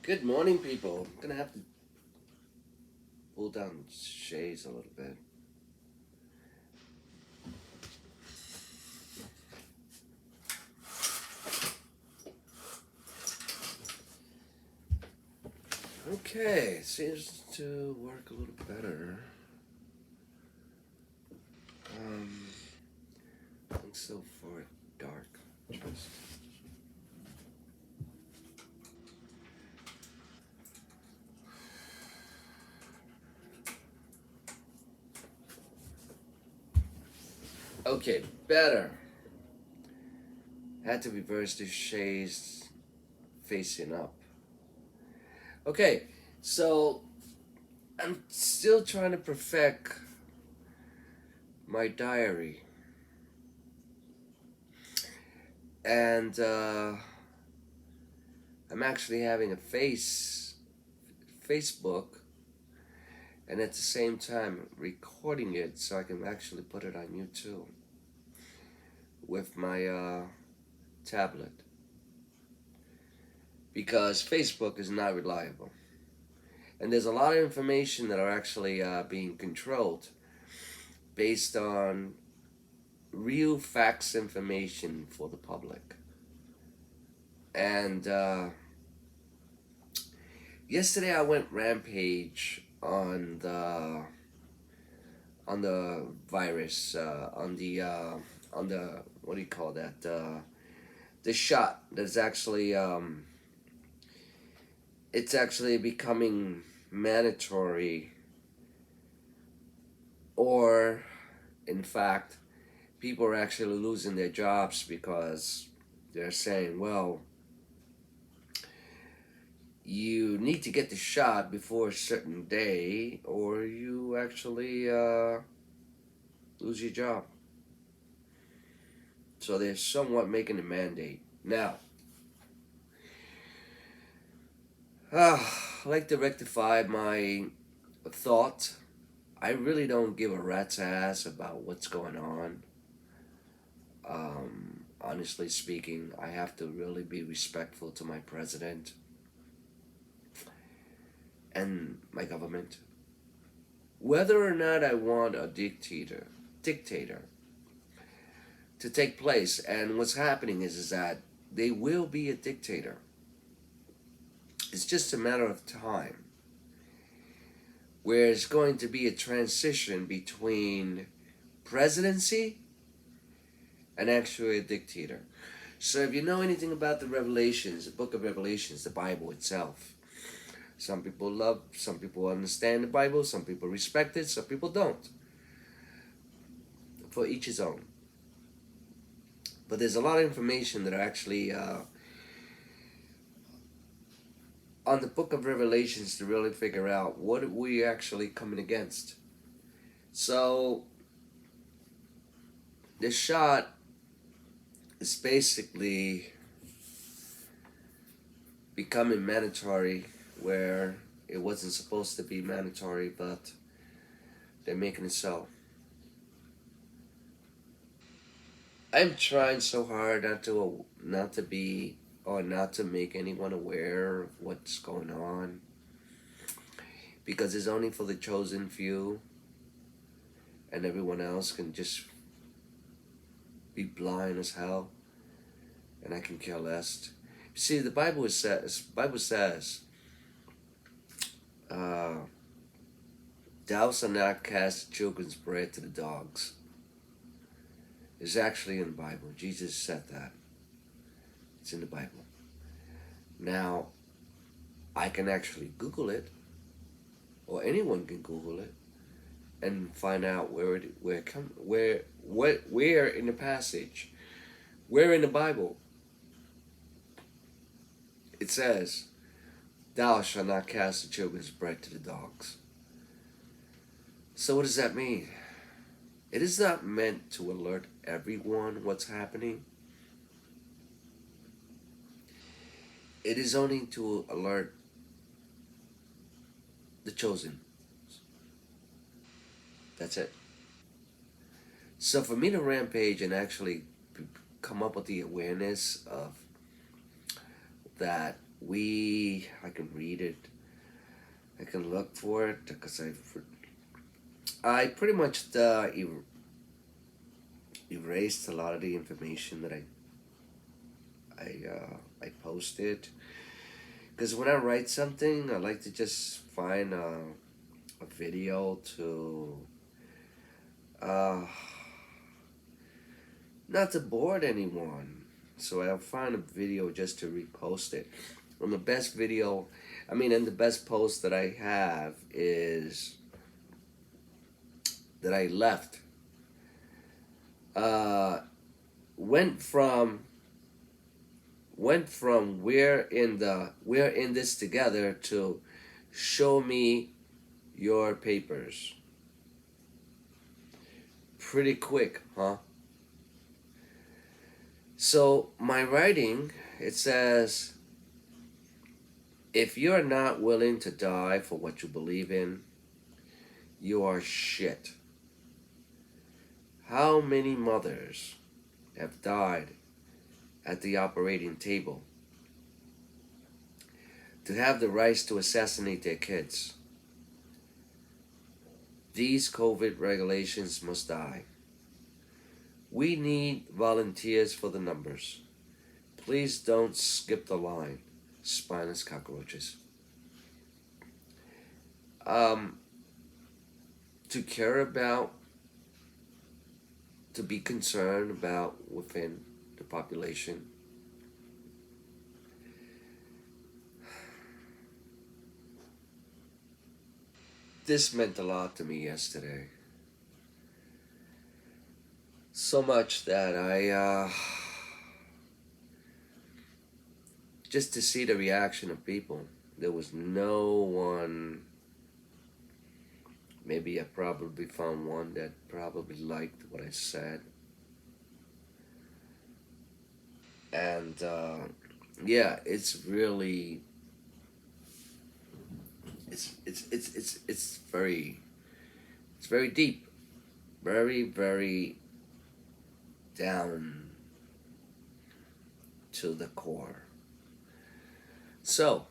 Good morning, people. I'm gonna have to pull down shades a little bit. Okay, seems to work a little better. Um, I think so far dark. Just okay, better. Had to reverse the shades facing up. Okay, so I'm still trying to perfect my diary, and I'm actually having a Facebook, and at the same time recording it so I can actually put it on YouTube with my tablet, because Facebook is not reliable, and there's a lot of information that are actually being controlled based on real facts information for the public. And yesterday I went rampage on the virus, on the, what do you call that, the shot that's actually it's actually becoming mandatory, or in fact people are actually losing their jobs because they're saying, well, you need to get the shot before a certain day or you actually lose your job. So they're somewhat making a mandate now. I'd like to rectify my thought. I really don't give a rat's ass about what's going on. Honestly speaking, I have to really be respectful to my president and my government. Whether or not I want a dictator to take place, and what's happening is that they will be a dictator. It's just a matter of time where it's going to be a transition between presidency and actually a dictator. So if you know anything about the Revelations, the book of Revelations, the Bible itself, some people love, some people understand the Bible, some people respect it, some people don't. For each his own. But there's a lot of information that are actually on the book of Revelations to really figure out what we actually coming against. So this shot is basically becoming mandatory where it wasn't supposed to be mandatory, but they're making it so. I'm trying so hard not to be, or not to make anyone aware of what's going on, because it's only for the chosen few, and everyone else can just be blind as hell, and I can care less. See, the Bible says, uh, "Thou shalt not cast children's bread to the dogs." It's actually in the Bible. Jesus said that. It's in the Bible. Now, I can actually Google it, or anyone can Google it, and find out where in the passage, where in the Bible it says, "Thou shalt not cast the children's bread to the dogs." So what does that mean? It is not meant to alert everyone what's happening. It is only to alert the chosen. That's it. So for me to rampage and actually come up with the awareness of that, I can read it. I can look for it because I pretty much erased a lot of the information that I posted. Because when I write something, I like to just find a video to uh, not to bored anyone. So I'll find a video just to repost it. And the best video, and the best post that I have is that I left. Uh, went from we're in this together to show me your papers. Pretty quick, huh? So my writing, it says, if you're not willing to die for what you believe in, you are shit. How many mothers have died at the operating table to have the rights to assassinate their kids? These COVID regulations must die. We need volunteers for the numbers. Please don't skip the line, spineless cockroaches. To care about, to be concerned about within the population. This meant a lot to me yesterday. So much that just to see the reaction of people. There was no one, maybe I probably found one that probably liked what I said. And yeah, it's really, it's very deep, very, very down to the core. So,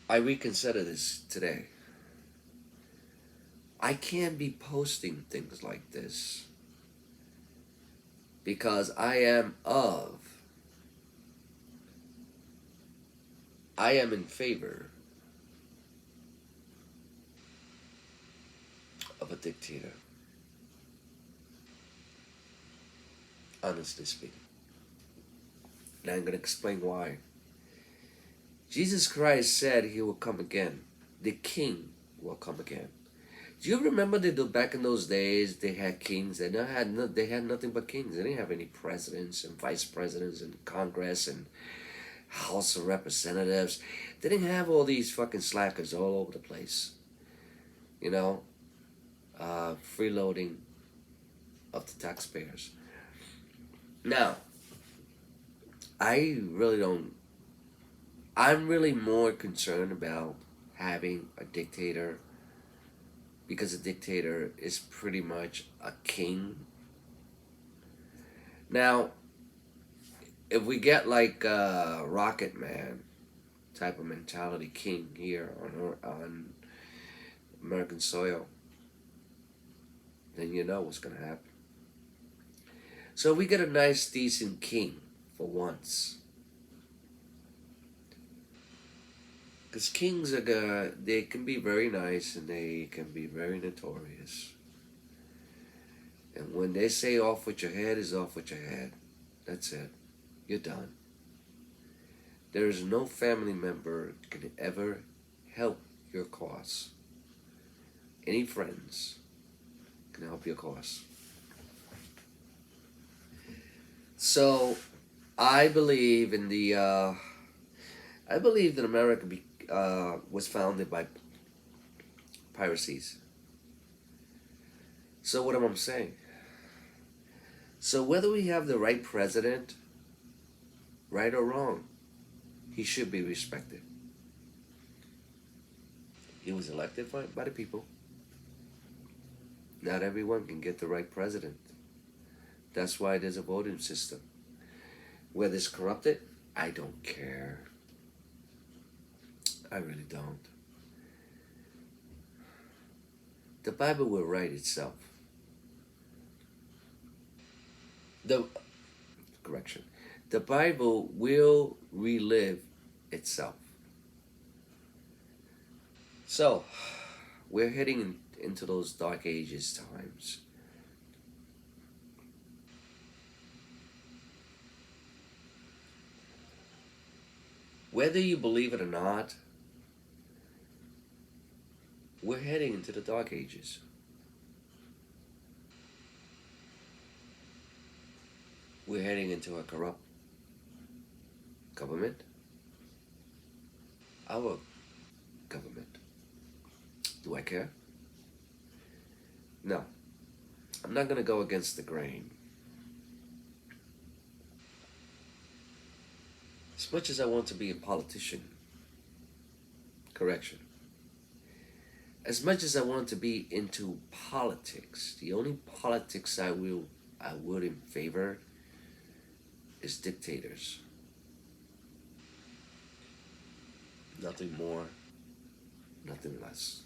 I reconsider this today. I can't be posting things like this because I am in favor of a dictator, honestly speaking. And I'm going to explain why. Jesus Christ said he will come again. The king will come again. Do you remember that back in those days they had kings? They had nothing but kings. They didn't have any presidents and vice presidents and Congress and House of Representatives. They didn't have all these fucking slackers all over the place. You know, freeloading of the taxpayers. Now, I'm really more concerned about having a dictator, because a dictator is pretty much a king. Now, if we get like Rocket Man type of mentality king here on American soil, then you know what's going to happen. So we get a nice, decent king for once. Because kings they can be very nice and they can be very notorious. And when they say off with your head is off with your head, that's it. You're done. There is no family member can ever help your cause. Any friends can help your cause. So, I believe in I believe that America was founded by piracies. So what am I saying? So whether we have the right president, right or wrong, he should be respected. He was elected by the people. Not everyone can get the right president That's why there's a voting system. Whether it's corrupted, I don't care. I really don't. The Bible will write itself. The correction. The Bible will relive itself. So, we're heading into those dark ages times. Whether you believe it or not, we're heading into the dark ages. We're heading into a corrupt government, our government. Do I care? No. I'm not going to go against the grain. As much as I want to be a politician, correction. As much as I want to be into politics, the only politics I would in favor is dictators. Nothing more, nothing less.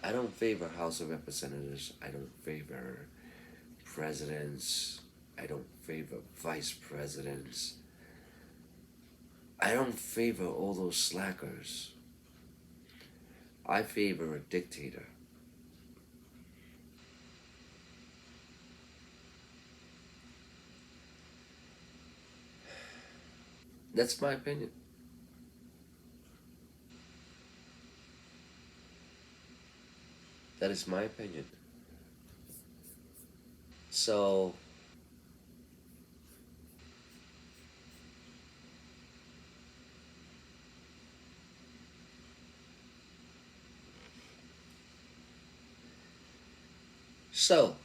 I don't favor House of Representatives. I don't favor presidents. I don't favor vice presidents. I don't favor all those slackers. I favor a dictator. That's my opinion. That is my opinion. So, so,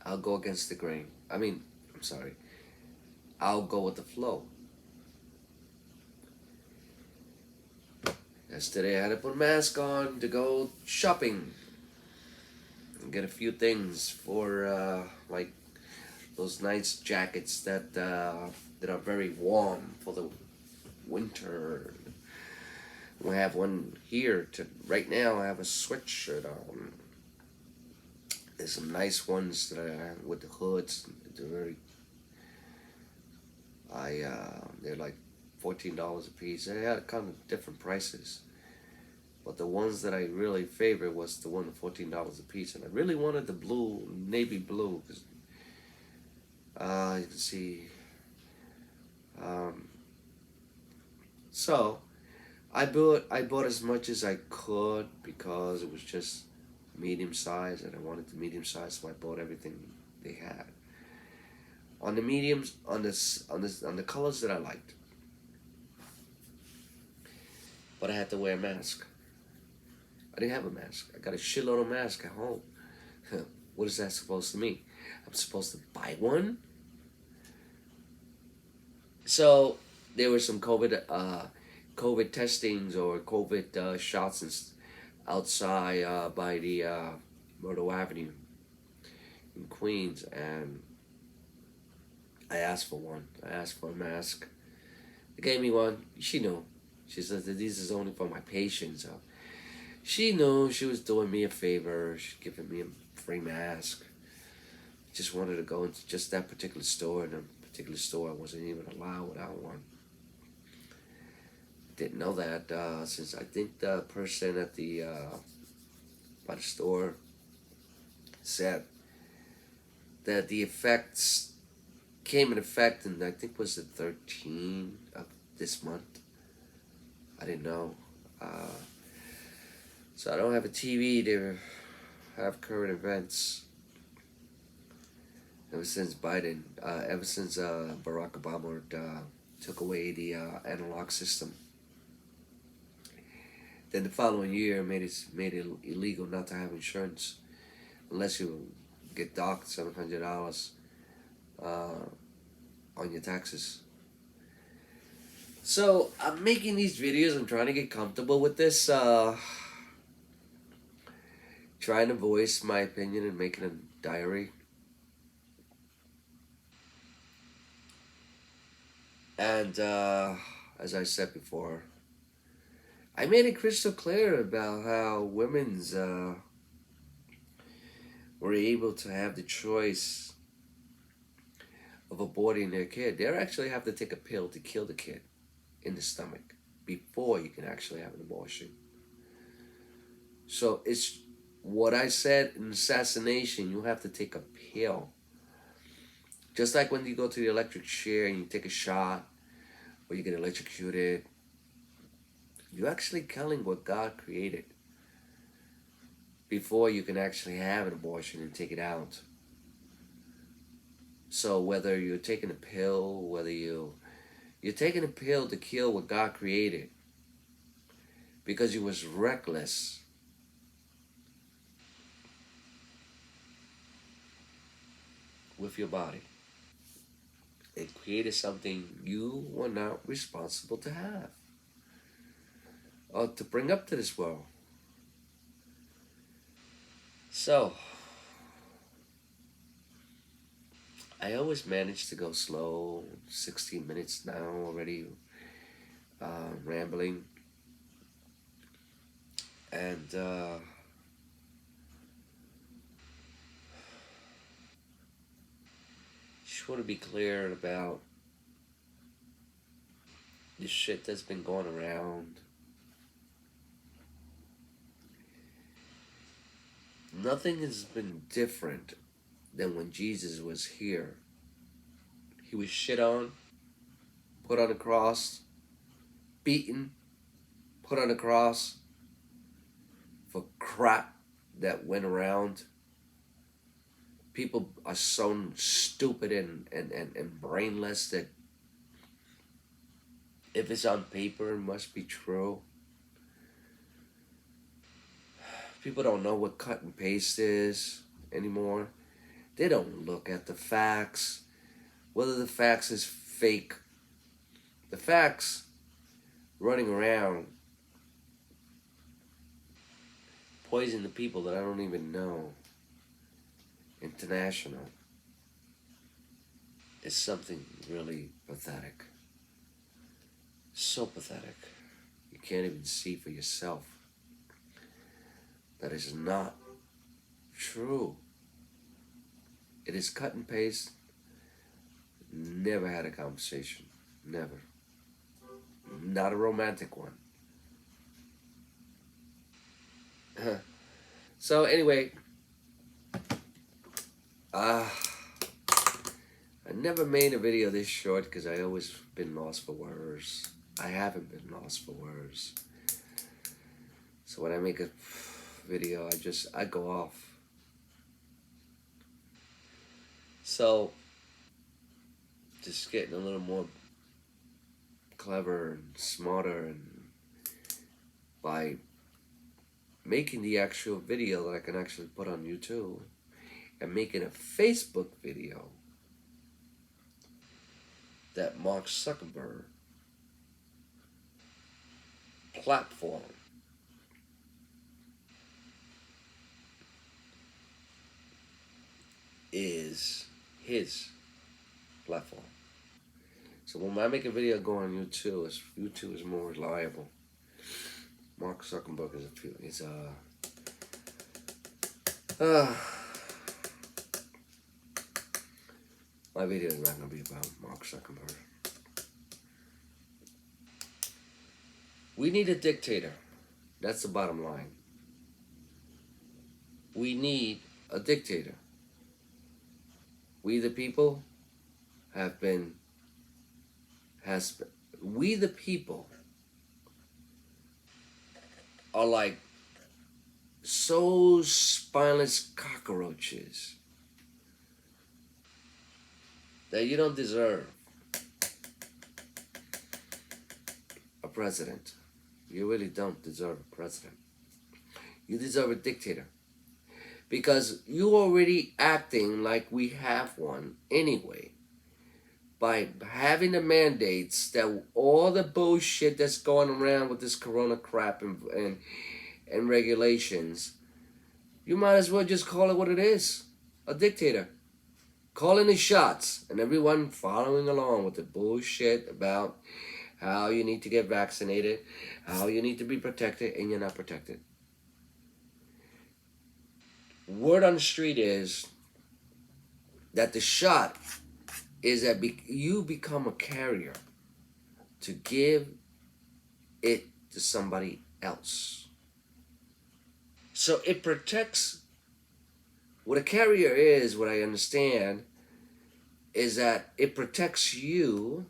I'll go against the grain. I'm sorry. I'll go with the flow. Yesterday I had to put a mask on to go shopping and get a few things for like those nice jackets that are very warm for the winter. We have one here to right now. I have a sweatshirt on. There's some nice ones that are with the hoods. They're very. They're like $14 a piece. They had kind of different prices, but the ones that I really favor was the one at $14 a piece, and I really wanted the blue, navy blue, because you can see. Um, so I bought as much as I could because it was just medium size, and I wanted the medium size, so I bought everything they had. On the mediums, on the colors that I liked, but I had to wear a mask. I didn't have a mask. I got a shitload of masks at home. What is that supposed to mean? I'm supposed to buy one? So there were some COVID testings or COVID shots outside by the Myrtle Avenue in Queens, and I asked for one. I asked for a mask. They gave me one. She knew. She said that this is only for my patients. So she knew she was doing me a favor. She's giving me a free mask. Just wanted to go into just that particular store. And a particular store I wasn't even allowed without one. Didn't know that since I think the person at the by the store said that the effects came in effect, and I think was the 13th of this month. I didn't know. So I don't have a TV to have current events. Ever since ever since Barack Obama took away the analog system. Then the following year made it illegal not to have insurance unless you get docked $700 on your taxes. So I'm making these videos. I'm trying to get comfortable with this. trying to voice my opinion and making a diary. And as I said before, I made it crystal clear about how women's were able to have the choice of aborting their kid. They actually have to take a pill to kill the kid in the stomach before you can actually have an abortion. So it's what I said in assassination, you have to take a pill. Just like when you go to the electric chair and you take a shot or you get electrocuted, you're actually killing what God created before you can actually have an abortion and take it out. So whether you're taking a pill, whether you're taking a pill to kill what God created because you was reckless, with your body and created something you were not responsible to have or to bring up to this world. So, I always manage to go slow, 16 minutes now already, rambling. And just want to be clear about the shit that's been going around. Nothing has been different than when Jesus was here. He was shit on, put on a cross, beaten, put on a cross for crap that went around. People are so stupid and brainless that if it's on paper, it must be true. People don't know what cut and paste is anymore. They don't look at the facts, whether the facts is fake. The facts running around poison the people that I don't even know. International is something really pathetic. So pathetic. You can't even see for yourself. That is not true. It is cut and paste. Never had a conversation. Never. Not a romantic one. So anyway, I never made a video this short because I always been lost for words. I haven't been lost for words. So when I make a video, I go off. So just getting a little more clever and smarter, and by making the actual video that I can actually put on YouTube and making a Facebook video that Mark Zuckerberg platform is his platform. So when I make a video go on YouTube, YouTube is more reliable. Mark Zuckerberg my video is not gonna be about Mark Zuckerberg. We need a dictator. That's the bottom line. We need a dictator. We the people we the people are like so spineless cockroaches that you don't deserve a president. You really don't deserve a president. You deserve a dictator. Because you already acting like we have one anyway. By having the mandates that all the bullshit that's going around with this corona crap and regulations, You might as well just call it what it is, a dictator. Calling the shots and everyone following along with the bullshit about how you need to get vaccinated, how you need to be protected, and you're not protected. Word on the street is that the shot is that you become a carrier to give it to somebody else. So it protects. What a carrier is, what I understand, is that it protects you,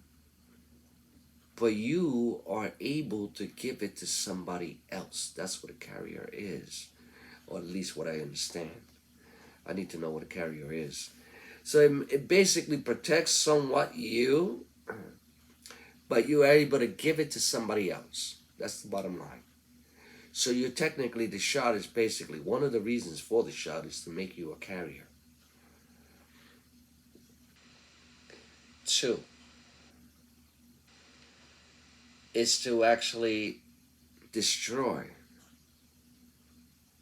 but you are able to give it to somebody else. That's what a carrier is, or at least what I understand. I need to know what a carrier is. So it basically protects somewhat you, but you are able to give it to somebody else. That's the bottom line. So you're technically, the shot is basically, one of the reasons for the shot is to make you a carrier. 2 is to actually destroy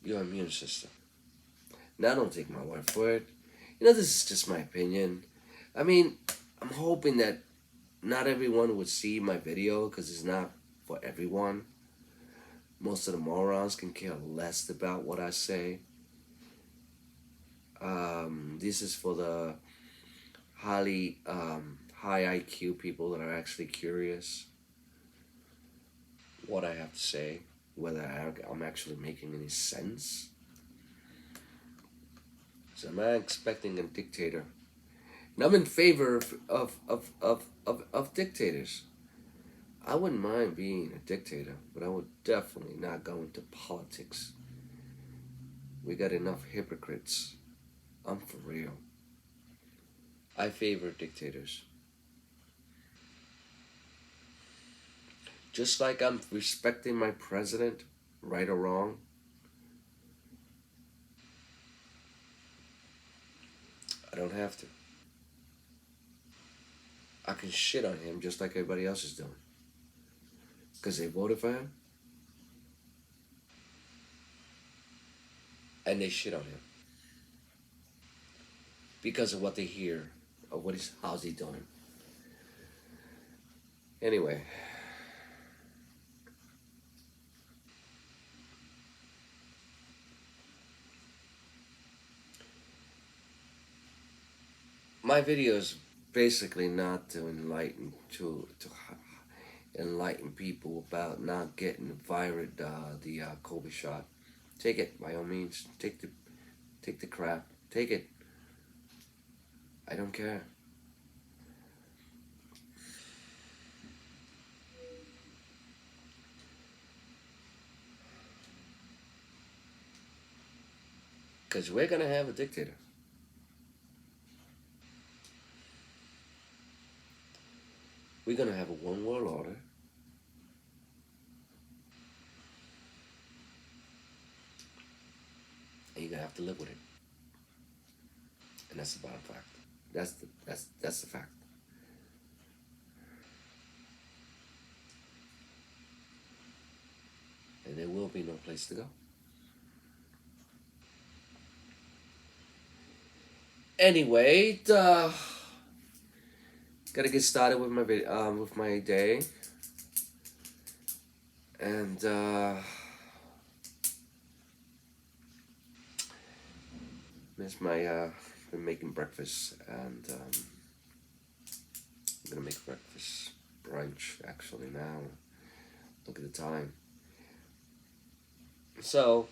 your immune system. Now, don't take my word for it. This is just my opinion. I mean, I'm hoping that not everyone would see my video because it's not for everyone. Most of the morons can care less about what I say. This is for the high IQ people that are actually curious what I have to say, whether I'm actually making any sense. So I'm not expecting a dictator. And I'm in favor of dictators. I wouldn't mind being a dictator, but I would definitely not go into politics. We got enough hypocrites. I'm for real. I favor dictators. Just like I'm respecting my president, right or wrong, I don't have to. I can shit on him just like everybody else is doing. Because they voted for him, and they shit on him. Because of what they hear, of how's he doing. Anyway. My video is basically not to enlighten people about not getting the COVID shot. Take it by all means. Take the crap. Take it. I don't care. Because we're gonna have a dictator. We're gonna have a one world order. And you're gonna have to live with it. And that's the bottom fact. That's the fact. And there will be no place to go. Anyway, gotta get started with my day, and miss my been making breakfast, and I'm gonna make breakfast brunch actually now. Look at the time. So,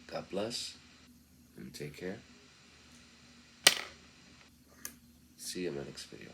God bless and take care. See you in my next video.